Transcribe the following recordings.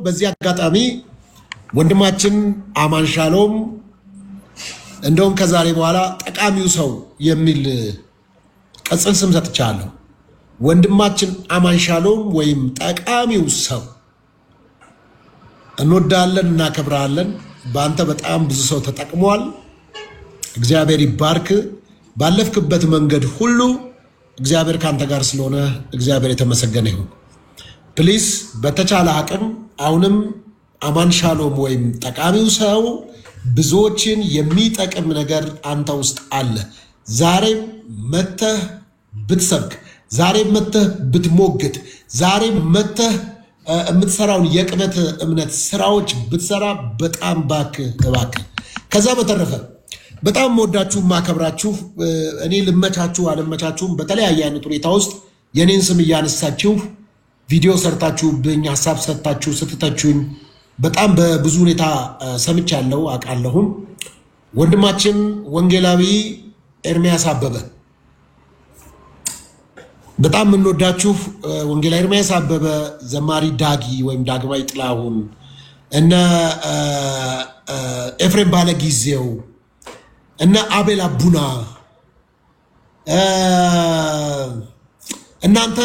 በዚህ አጋጣሚ ወንድማችን አማን ሻሎም እንደውም ከዛሬ በኋላ ጠቃሚው ሰው የሚል ቅጽል ስም ሰጥቻለሁ። ወንድማችን አማን ሻሎም ወይም ጠቃሚው ሰው እንወዳለን እናከብራለን። በአንተ በጣም ብዙ ሰው ተጠቅሟል። እግዚአብሔር ይባርክ። ባለፍክበት መንገድ ሁሉ እግዚአብሔር ካንተ ጋር ስለሆነ እግዚአብሔር የተመሰገነ ይሁን። ፕሊዝ በተቻለ አቅም አሁንም አማን ሻሎም ወይም ጠቃሚው ሰው ብዙዎችን የሚጠቅም ነገር አንተ ውስጥ አለ። ዛሬም መተህ ብትሰብክ፣ ዛሬም መተህ ብትሞግት፣ ዛሬም መተህ የምትሰራውን የቅበት እምነት ስራዎች ብትሰራ በጣም እባክህ። ከዛ በተረፈ በጣም ወዳችሁ ማከብራችሁ እኔ ልመቻችሁ አልመቻችሁም በተለያየ አይነት ሁኔታ ውስጥ የኔን ስም እያነሳችሁ ቪዲዮ ሰርታችሁብኝ ሐሳብ ሰጣችሁ ስትተቹኝ በጣም በብዙ ሁኔታ ሰምቻለሁ አቃለሁም። ወንድማችን ወንጌላዊ ኤርሚያስ አበበ በጣም እንወዳችሁ ወንጌላዊ ኤርሚያስ አበበ፣ ዘማሪ ዳጊ ወይም ዳግማዊ ጥላሁን እና ኤፍሬም ባለጊዜው እና አቤል አቡና እናንተ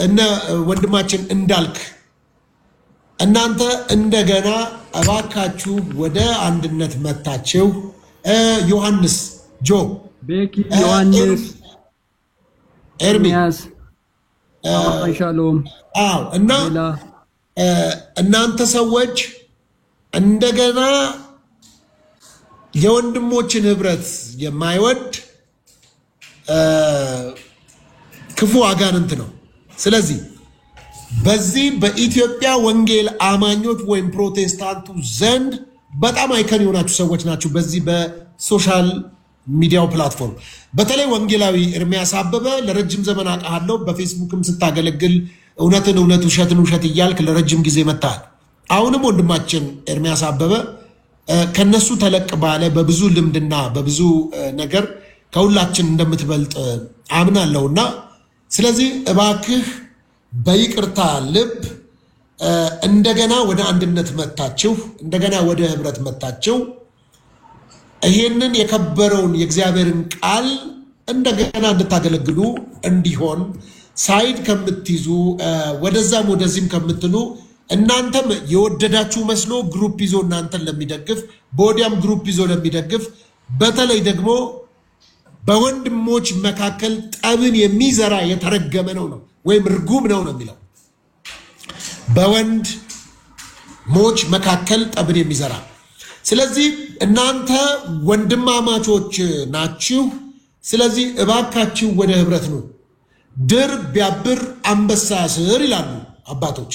እነ ወንድማችን እንዳልክ እናንተ እንደገና እባካችሁ ወደ አንድነት መታችሁ። ዮሐንስ ጆ ቤኪ ዮሐንስ ኤርሚያስ ሻሎም እና እናንተ ሰዎች እንደገና የወንድሞችን ህብረት የማይወድ ክፉ አጋንንት ነው። ስለዚህ በዚህ በኢትዮጵያ ወንጌል አማኞች ወይም ፕሮቴስታንቱ ዘንድ በጣም አይከን የሆናችሁ ሰዎች ናችሁ። በዚህ በሶሻል ሚዲያው ፕላትፎርም በተለይ ወንጌላዊ ኤርሚያስ አበበ ለረጅም ዘመን አውቃለሁ። በፌስቡክም ስታገለግል እውነትን እውነት ውሸትን ውሸት እያልክ ለረጅም ጊዜ መጣል። አሁንም ወንድማችን ኤርሚያስ አበበ ከነሱ ተለቅ ባለ በብዙ ልምድና በብዙ ነገር ከሁላችን እንደምትበልጥ አምናለሁና ስለዚህ እባክህ በይቅርታ ልብ እንደገና ወደ አንድነት መጣችሁ፣ እንደገና ወደ ህብረት መጣችሁ። ይሄንን የከበረውን የእግዚአብሔርን ቃል እንደገና እንድታገለግሉ እንዲሆን ሳይድ ከምትይዙ ወደዛም ወደዚህም ከምትሉ እናንተም የወደዳችሁ መስሎ ግሩፕ ይዞ እናንተን ለሚደግፍ በወዲያም ግሩፕ ይዞ ለሚደግፍ በተለይ ደግሞ በወንድሞች መካከል ጠብን የሚዘራ የተረገመ ነው ወይም ርጉም ነው የሚለው። በወንድሞች መካከል ጠብን የሚዘራ ስለዚህ እናንተ ወንድማማቾች ናችሁ። ስለዚህ እባካችሁ ወደ ህብረት ነው። ድር ቢያብር አንበሳ ያስር ይላሉ አባቶች።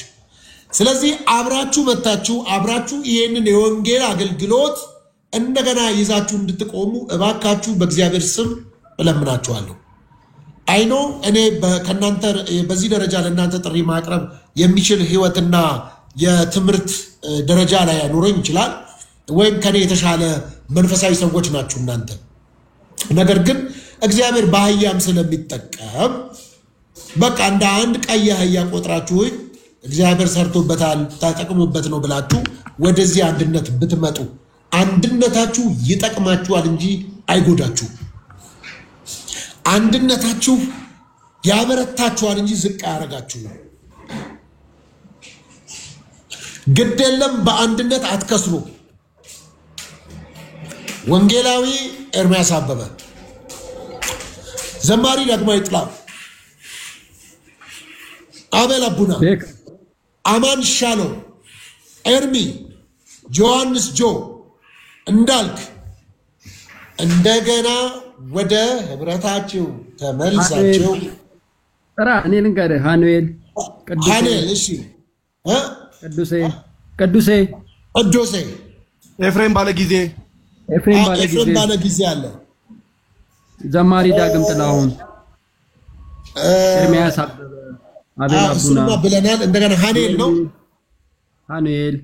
ስለዚህ አብራችሁ መታችሁ አብራችሁ ይሄንን የወንጌል አገልግሎት እንደገና ይዛችሁ እንድትቆሙ እባካችሁ በእግዚአብሔር ስም እለምናችኋለሁ። አይኖ እኔ ከናንተ በዚህ ደረጃ ለናንተ ጥሪ ማቅረብ የሚችል ህይወትና የትምርት ደረጃ ላይ ያኖረኝ ይችላል ወይም ከኔ የተሻለ መንፈሳዊ ሰዎች ናችሁ እናንተ። ነገር ግን እግዚአብሔር በአህያም ስለሚጠቀም በቃ እንደ አንድ ቀይ አህያ ቆጥራችሁ እግዚአብሔር ሰርቶበታል ተጠቅሞበት ነው ብላችሁ ወደዚህ አንድነት ብትመጡ አንድነታችሁ ይጠቅማችኋል እንጂ አይጎዳችሁ። አንድነታችሁ ያበረታችኋል እንጂ ዝቅ አያረጋችሁ። ግድ የለም በአንድነት አትከስሩ። ወንጌላዊ ኤርሚያስ አበበ፣ ዘማሪ ዳግማዊ ጥላሁን፣ አቤል አቡና፣ አማን ሻሎም፣ ኤርሚ፣ ዮሐንስ ጆ፣ እንዳልክ እንደገና ወደ ህብረታችሁ ተመልሳችሁ ጥራ። እኔ ልንገርህ ሃኑኤል እሺ ቅዱሴ ኤፍሬም ባለጊዜ አለ። ዘማሪ ዳግም ጥላሁን፣ ኤርሚያስ አበበ፣ አቤል አቡና ብለናል። እንደገና ሃኑኤል ነው። ሃኑኤል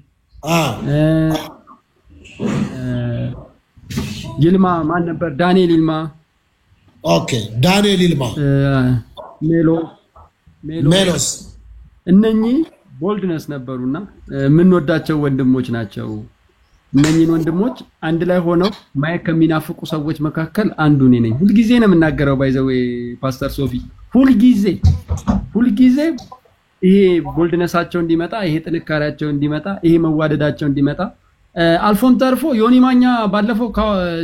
ይልማ ማን ነበር? ዳንኤል ይልማ። ኦኬ ዳንኤል ይልማ፣ ሜሎስ። ሜሎስ። እነኚህ ቦልድነስ ነበሩና የምንወዳቸው ወንድሞች ናቸው። እነኚህን ወንድሞች አንድ ላይ ሆነው ማየት ከሚናፍቁ ሰዎች መካከል አንዱ እኔ ነኝ። ሁልጊዜ ነው የምናገረው ባይዘው ፓስተር ሶፊ ሁልጊዜ ይሄ ቦልድነሳቸው እንዲመጣ፣ ይሄ ጥንካሬያቸው እንዲመጣ፣ ይሄ መዋደዳቸው እንዲመጣ አልፎም ተርፎ ዮኒ ማኛ ባለፈው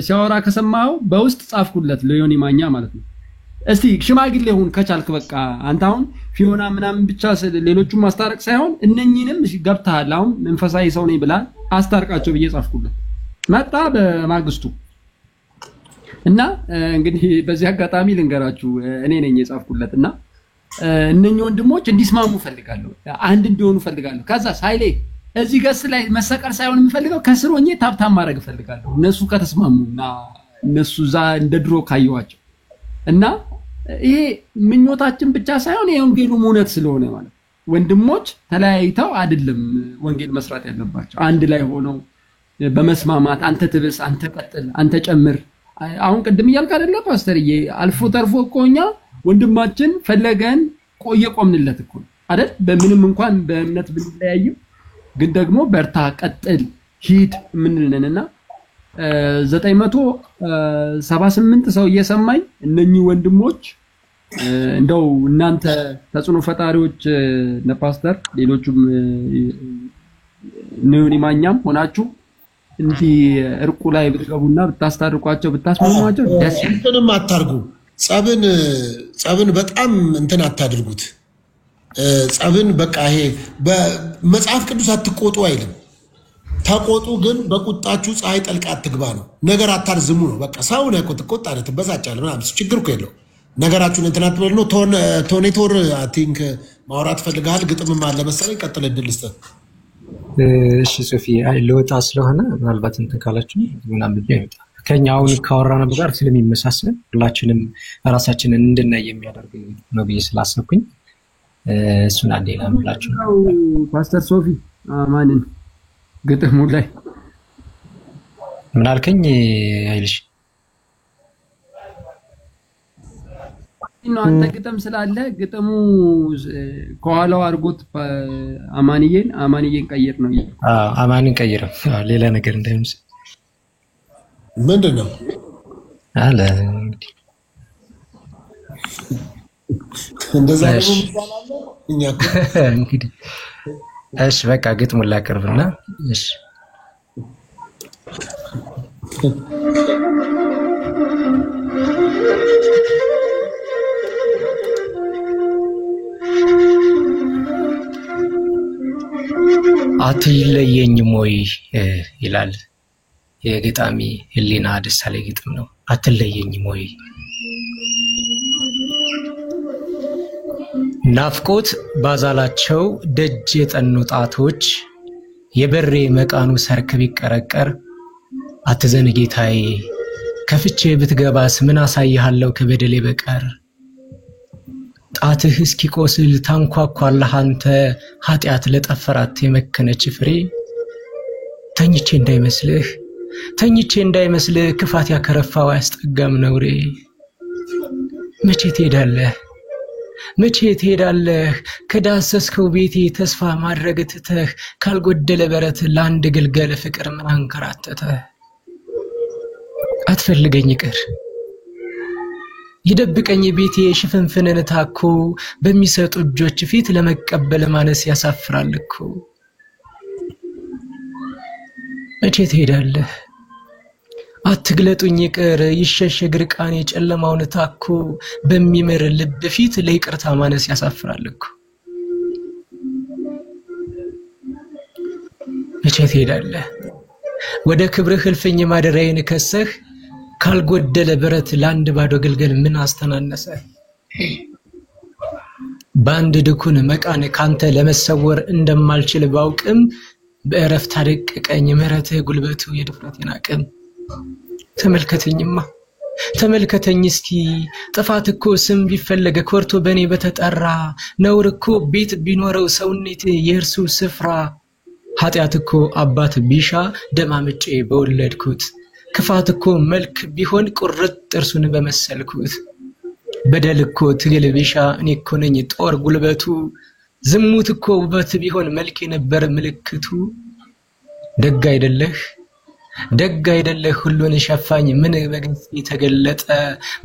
ሲያወራ ከሰማው በውስጥ ጻፍኩለት ለዮኒ ማኛ ማለት ነው። እስቲ ሽማግሌ ሁን ከቻልክ በቃ አንተ አሁን ፊዮና ምናምን ብቻ ሌሎቹን ማስታረቅ ሳይሆን እነኚህንም ገብተሃል አሁን መንፈሳዊ ሰው ነኝ ብላ አስታርቃቸው ብዬ ጻፍኩለት። መጣ በማግስቱ እና እንግዲህ በዚህ አጋጣሚ ልንገራችሁ እኔ ነኝ የጻፍኩለትና እነኚህ ወንድሞች እንዲስማሙ ፈልጋለሁ፣ አንድ እንዲሆኑ ፈልጋለሁ። ከዛ ሳይሌ እዚህ ገስ ላይ መሰቀል ሳይሆን የምፈልገው ከስር ሆኜ ታብታም ማድረግ ፈልጋለሁ። እነሱ ከተስማሙና እነሱ ዛ እንደ ድሮ ካየዋቸው እና ይሄ ምኞታችን ብቻ ሳይሆን የወንጌሉም እውነት ስለሆነ ማለት ወንድሞች ተለያይተው አይደለም ወንጌል መስራት ያለባቸው፣ አንድ ላይ ሆነው በመስማማት አንተ ትብስ፣ አንተ ቀጥል፣ አንተ ጨምር። አሁን ቅድም እያልክ አይደለ ፓስተርዬ? አልፎ ተርፎ እኮኛ ወንድማችን ፈለገን ቆየቆምንለት እኮ አይደል? በምንም እንኳን በእምነት ብንለያይም ግን ደግሞ በርታ፣ ቀጥል፣ ሂድ ምንልነንና 978 ሰው እየሰማኝ እነኚህ ወንድሞች እንደው እናንተ ተጽዕኖ ፈጣሪዎች ለፓስተር ሌሎችም ዮኒ ማኛም ሆናችሁ እንዲ እርቁ ላይ ብትገቡና ብታስታርቋቸው ብታስማማቸው ደስ እንትንም አታርጉ። ጸብን በጣም እንትን አታድርጉት። ጸብን በቃ ይሄ በመጽሐፍ ቅዱስ አትቆጡ አይልም። ተቆጡ ግን በቁጣችሁ ፀሐይ ጠልቃ አትግባ ነው። ነገር አታርዝሙ ነው። በቃ ሰው ነው ቆጥቆጥ አይነት በዛቻለ ምናምን ችግር እኮ የለው። ነገራችሁን እንትን አትበሉ ነው። ቶኔቶር አይ ቲንክ ማውራት ፈልጋል። ግጥምም አለ መሰለኝ። ቀጥል እድል ልስጥ። እሺ ሶፊ አይ ለወጣ ስለሆነ ምናልባት እንትን ካላችሁ ምናምን ብዬ አይወጣ ከኛ አሁን ካወራነው ጋር ስለሚመሳሰል ሁላችንም ራሳችንን እንድናይ የሚያደርግ ነው ብዬ ስላሰብኩኝ እሱን አንዴ ላምላችሁ ፓስተር ሶፊ ማንን ግጥሙ ላይ ምን አልከኝ አይልሽ ነው አንተ ግጥም ስላለ ግጥሙ ከኋላው አርጎት አማንዬን ቀይር ነው። አማንን ቀይር ሌላ ነገር እንዳይምስ ምንድነው አለ እንደዛ ነው ምሳላለ እኛ እንግዲህ እሺ በቃ ግጥሙን ላቀርብና እሺ አትለየኝም ወይ ይላል የገጣሚ ህሊና ደሳለኝ ግጥም ነው። አትለየኝም ወይ ናፍቆት ባዛላቸው ደጅ የጠኑ ጣቶች የበሬ መቃኑ ሰርክ ቢቀረቀር አትዘን ጌታዬ ከፍቼ ብትገባስ ምን አሳይሃለሁ ከበደሌ በቀር ጣትህ እስኪቆስል ታንኳኳለህ አንተ ኃጢአት ለጠፈራት የመከነች ፍሬ ተኝቼ እንዳይመስልህ ክፋት ያከረፋው ያስጠጋም ነውሬ መቼ ትሄዳለህ ከዳሰስከው ቤቴ ተስፋ ማድረግ ትተህ ካልጎደለ በረት ለአንድ ግልገል ፍቅር ምን አንከራተተህ አትፈልገኝ ይቅር ይደብቀኝ ቤቴ ሽፍንፍንን ታኮ በሚሰጡ እጆች ፊት ለመቀበል ማነስ ያሳፍራል እኮ መቼ ትሄዳለህ አትግለጡኝ ይቅር ይሸሸግ ርቃኔ ጨለማውን ታኮ በሚመር ልብ ፊት ለይቅርታ ማነስ ያሳፍራል እኮ መቼ ትሄዳለህ ወደ ክብርህ እልፍኝ ማደሪያዬን ከሰህ ካልጎደለ በረት ለአንድ ባዶ ግልገል ምን አስተናነሰ ባንድ ድኩን መቃን ካንተ ለመሰወር እንደማልችል ባውቅም በእረፍት አደቀቀኝ ምሕረትህ ጉልበቱ የድፍረቴን አቅም ተመልከተኝ እስቲ ጥፋት እኮ ስም ቢፈለግ ኮርቶ በኔ በተጠራ ነውር እኮ ቤት ቢኖረው ሰውነት የእርሱ ስፍራ ኃጢአት እኮ አባት ቢሻ ደማምጬ በወለድኩት ክፋት እኮ መልክ ቢሆን ቁርጥ ጥርሱን በመሰልኩት በደል እኮ ትግል ቢሻ እኔ እኮ ነኝ ጦር ጉልበቱ ዝሙት እኮ ውበት ቢሆን መልክ የነበር ምልክቱ ደግ አይደለህ ሁሉን ሸፋኝ ምን በግልጽ ተገለጠ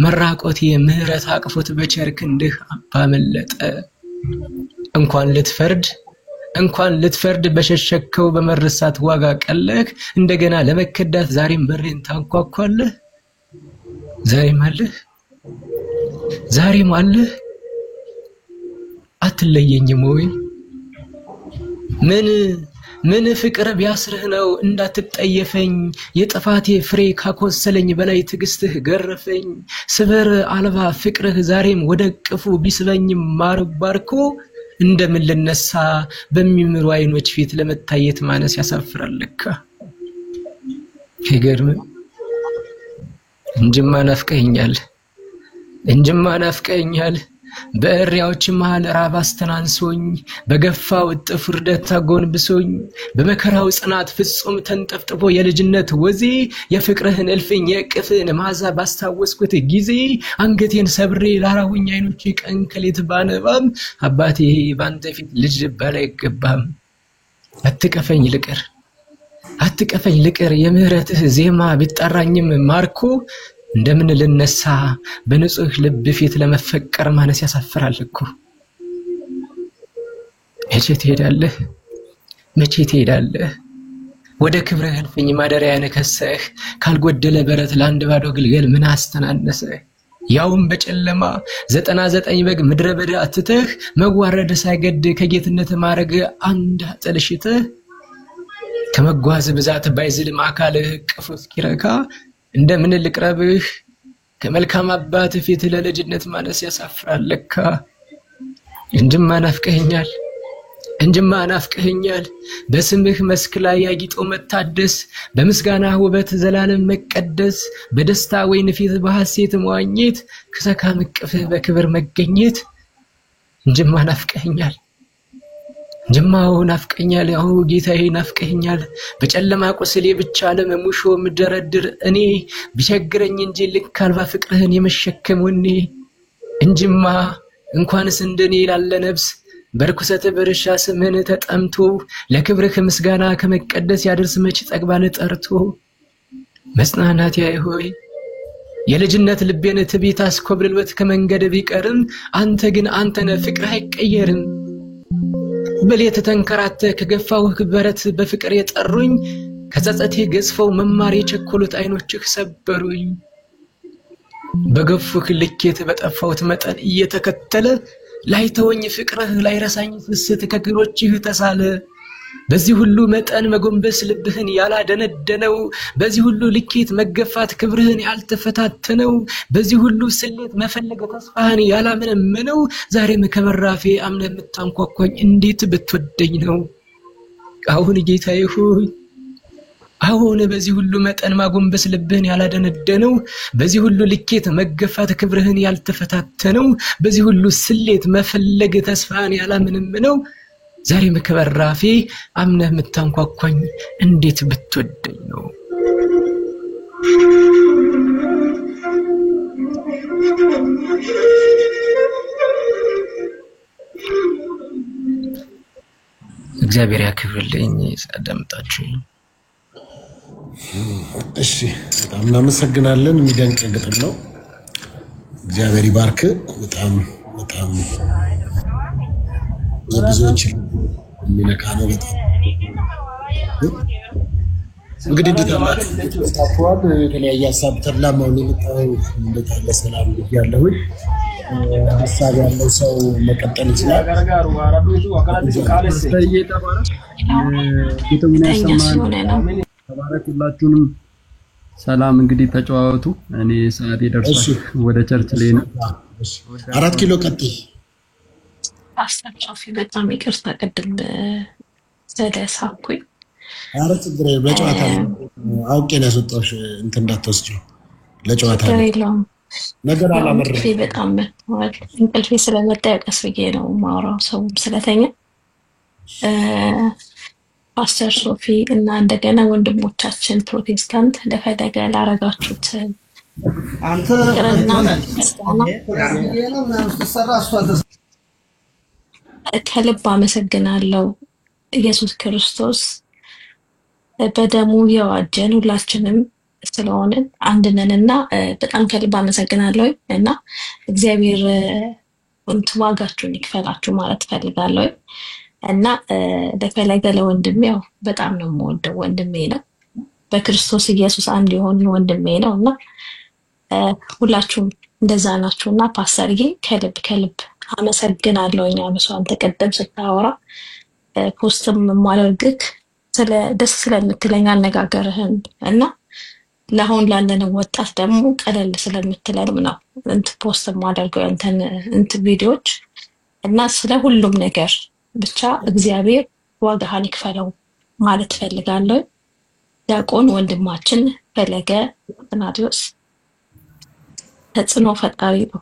መራቆቴ ምህረት አቅፎት በቸርክ እንድህ አባመለጠ እንኳን ልትፈርድ በሸሸከው በመርሳት ዋጋ ቀለክ እንደገና ለመከዳት ዛሬም በሬን ታንኳኳለህ ዛሬም አለህ አትለየኝም ወይ ምን ፍቅር ቢያስርህ ነው እንዳትጠየፈኝ የጥፋቴ ፍሬ ካኮሰለኝ በላይ ትግስትህ ገረፈኝ ስበር አልባ ፍቅርህ ዛሬም ወደቅፉ ቢስበኝም ማርባርኮ እንደምን ልነሳ በሚምሩ አይኖች ፊት ለመታየት ማነስ ያሳፍራልካ ይገርም እንጅማ ናፍቀኛል በእሪያዎች መሃል ራብ አስተናንሶኝ በገፋው ጥፍርደት አጎንብሶኝ በመከራው ጽናት ፍጹም ተንጠፍጥፎ የልጅነት ወዜ የፍቅርህን እልፍኝ የቅፍን ማዛ ባስታወስኩት ጊዜ አንገቴን ሰብሬ ላራውኝ አይኖች ቀንከሌት ባነባም አባቴ ባንተ ፊት ልጅ ባላ ይገባም አትቀፈኝ ልቅር የምህረትህ ዜማ ቢጣራኝም ማርኮ እንደምን ልነሳ በንጹህ ልብ ፊት ለመፈቀር ማነስ ያሳፍራል እኮ መቼ ትሄዳለህ ወደ ክብርህ እልፍኝ ማደሪያ ነከሰህ ካልጎደለ በረት ለአንድ ባዶ ግልገል ምን አስተናነሰህ ያውም በጨለማ 99 በግ ምድረ በዳ አትተህ መዋረድ ሳይገድ ከጌትነት ማረግ አንድ አጥልሽተህ ከመጓዝ ብዛት ባይዝልም አካልህ ቅፉ እስኪረካ እንደምን ልቅረብህ ከመልካም አባት ፊት ለልጅነት ማነስ ያሳፍራል ለካ እንጅማ ናፍቀኸኛል በስምህ መስክ ላይ ያጊጦ መታደስ በምስጋናህ ውበት ዘላለም መቀደስ በደስታ ወይን ፊት በሐሴት መዋኘት ከሰካም ቅፍህ በክብር መገኘት እንጅማ ናፍቀኛል ያው ጌታዬ ናፍቀኛል በጨለማ ቁስሌ ብቻ ለመሙሾ ምደረድር እኔ ቢቸግረኝ እንጂ ልክ አልባ ፍቅርህን የመሸከም ወኔ እንጅማ እንኳንስ እንደኔ ላለ ነፍስ በርኩሰት በርሻ ስምን ተጠምቶ ለክብርህ ምስጋና ከመቀደስ ያደርስ መች ጠግባለ ጠርቶ መጽናናት ያይሆይ የልጅነት ልቤን ትቢት አስኮብልልበት ከመንገድ ቢቀርም አንተ ግን አንተነ ፍቅርህ አይቀየርም በሌት ተንከራተ ከገፋው ክብረት በፍቅር የጠሩኝ ከጸጸቴ ገዝፈው መማር የቸኮሉት አይኖችህ ሰበሩኝ በገፉህ ልኬት በጠፋውት መጠን እየተከተለ ላይተወኝ ፍቅርህ ላይረሳኝ ፍስት ከግሮችህ ተሳለ በዚህ ሁሉ መጠን መጎንበስ ልብህን ያላደነደነው በዚህ ሁሉ ልኬት መገፋት ክብርህን ያልተፈታተነው በዚህ ሁሉ ስሌት መፈለግ ተስፋህን ያላመነመነው ዛሬም ከበራፌ አምነህ የምታንኳኳኝ እንዴት ብትወደኝ ነው አሁን ጌታዬ ሆይ አሁን በዚህ ሁሉ መጠን ማጎንበስ ልብህን ያላደነደነው በዚህ ሁሉ ልኬት መገፋት ክብርህን ያልተፈታተነው በዚህ ሁሉ ስሌት መፈለግ ተስፋህን ያላመነመነው ዛሬም ከበራፌ አምነህ የምታንኳኳኝ እንዴት ብትወደኝ ነው እግዚአብሔር ያክብርልኝ ሳዳምጣችሁ እሺ በጣም እናመሰግናለን የሚደንቅ ግጥም ነው እግዚአብሔር ይባርክ በጣም ብዙዎች የሚነካ ነው በጣም እንግዲህ ታቷል የተለያየ ሀሳብ ተላማው ለምጣው እንደታለ ሰላም ያለው ሀሳብ ያለው ሰው መቀጠል ይችላል ተባረኩላችሁንም ሰላም እንግዲህ ተጫዋቱ እኔ ሰዓት ይደርሳል ወደ ቸርች ላይ ነው 4 ኪሎ ቀጥይ አስተቻፊ በጣም ይቅርታ ቀድም ስለሳኩኝ አረት ግሬ በጨዋታ አውቄ ነው ያስወጣሽ እንት እንዳትወስጂው ለጨዋታ ነገር አላመረም በጣም እንቅልፌ ስለመጣ ቀስብዬ ነው ማውራው ሰው ስለተኛ ፓስተር ሶፊ እና እንደገና ወንድሞቻችን ፕሮቴስታንት ለፈለገ ላረጋችሁት አንተ ከልብ አመሰግናለሁ። ኢየሱስ ክርስቶስ በደሙ የዋጀን ሁላችንም ስለሆንን አንድ ነንና በጣም ከልብ አመሰግናለሁ እና እግዚአብሔር ዋጋችሁን ይክፈላችሁ ማለት ፈልጋለሁ እና ለፈለገ ለወንድሜ ያው በጣም ነው የምወደው ወንድሜ ነው። በክርስቶስ ኢየሱስ አንድ የሆነ ወንድሜ ነውና ሁላችሁም እንደዛ ናችሁና ፓስተርዬ ከልብ አመሰግናለሁ። መስዋዕት ተቀደም ስታወራ ፖስትም ማድረግክ ስለ ደስ ስለምትለኝ አነጋገርህን እና ለአሁን ላለነው ወጣት ደግሞ ቀለል ስለምትለን ነው ፖስት ማድረገው እንትን ቪዲዮዎች እና ስለ ሁሉም ነገር ብቻ እግዚአብሔር ዋጋህን ይክፈለው ማለት ፈልጋለሁ። ዲያቆን ወንድማችን ፈለገ አትናቴዎስ ተጽዕኖ ፈጣሪ ነው።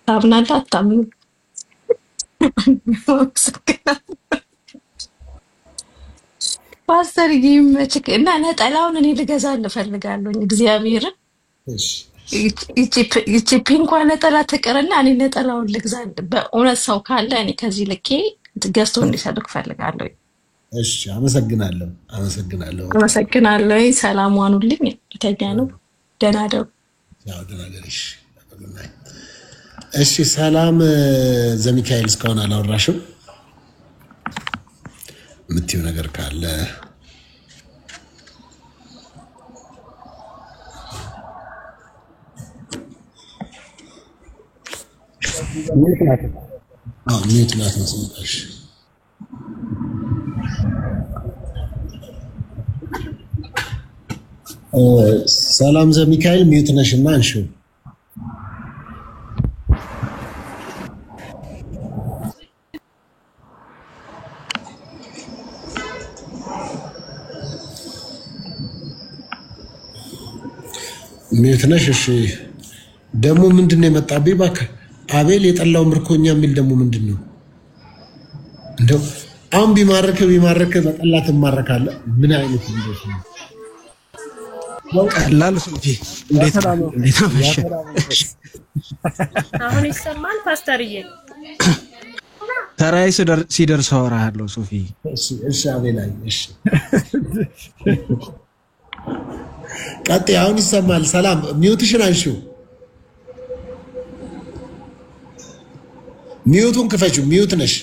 ታምናለህ አታምንም? ፓስተር ይመችክ እና ነጠላውን እኔ ልገዛልህ እፈልጋለሁ። እግዚአብሔርን ይቺ ፒንኳ ነጠላ ትቅርና እኔ ነጠላውን ልግዛልህ። በእውነት ሰው ካለ እኔ ከዚህ ልኬ ገዝቶ እንዲሰጥክ እፈልጋለሁ። እሺ አመሰግናለሁ። ሰላም ዋኑልኝ። ተኛ ነው። ደህና ደሩ። ያው ደህና ደርሽ። እሺ ሰላም ዘሚካኤል እስካሁን አላወራሽም? የምትይው ነገር ካለ ሚዩት ናት መስሎሽ? ሰላም ዘሚካኤል ሚዩት ነሽና አንሺው። ሚዩት ነሽ? እሺ ደግሞ ምንድነው የመጣብኝ? እባክህ አቤል የጠላው ምርኮኛ የሚል ደግሞ ምንድነው? እንደው አሁን ቢማርክ በጠላት ማረካለ። ምን አይነት እንደዚህ ነው? ቀላል ሶፊ እንዴት አመሸ? አሁን ይሰማል ፓስተርዬ? ተራይ ሲደርስ አወራለሁ ሶፊ። እሺ አቤላይ እሺ ቀጥይ። አሁን ይሰማል? ሰላም ሚዩትሽን አንሺው። ሚዩቱን ክፈችው። ሚዩት ነሽ?